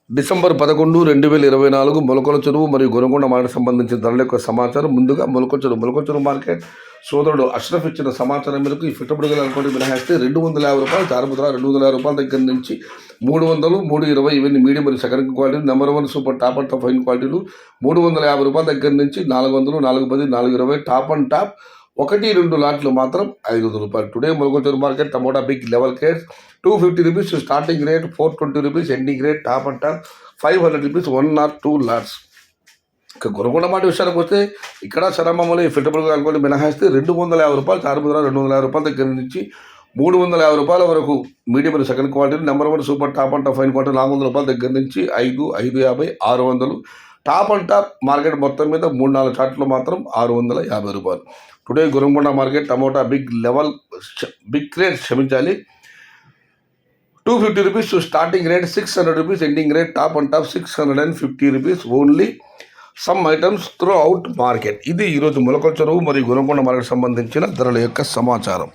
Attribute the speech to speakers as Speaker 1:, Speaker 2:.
Speaker 1: December 11, 2024 మొలకల చెరువు మరియు గొనకొండ మార్కెట్ సంబంధించిన ధరల యొక్క సమాచారం. ముందుగా మొలకల చెరువు మార్కెట్ సోదరుడు అష్రఫ్ ఇచ్చిన సమాచారం మేరకు ఈ ఫిట్టబుడుగల అనుకోండి మినహాయిస్తే ₹250 చారుముద్ర ₹200 దగ్గర నుంచి 300, 320 ఇవన్నీ మీడియం మరియు second quality. Number 1 super top and top fine క్వాలిటీలు ₹350 దగ్గర నుంచి 400, 410, 420 టాప్ అండ్ టాప్ 1-2 లాట్లు మాత్రం ₹500. Today Molakalacheruvu market tomato big level crates ₹250 starting rate, ₹420 ending rate, top and top ₹500 1 or 2 lots. ఇక గొనకొండ మాట విషయానికి వస్తే ఇక్కడ శరమమ్మలు ఫిట్టబుల్ అనుకోండి మినహాయిస్తే ₹250 చారుముద్ర ₹250 దగ్గర నుంచి ₹350 వరకు మీడియం మరియు second quality. Number 1 super top and top fine quality ₹400 దగ్గర నుంచి 5, 550, 600. టాప్ అండ్ టాప్ మార్కెట్ మొత్తం మీద 3-4 చార్ట్లు మాత్రం ₹650. Today Gonakonda market tomato big rate క్షమించాలి ₹250 starting rate, ₹600 ending rate, top and top ₹650 only some items throughout market. ఇది ఈరోజు మొలకల చెరువు మరియు గొనకొండ మార్కెట్ సంబంధించిన ధరల యొక్క సమాచారం.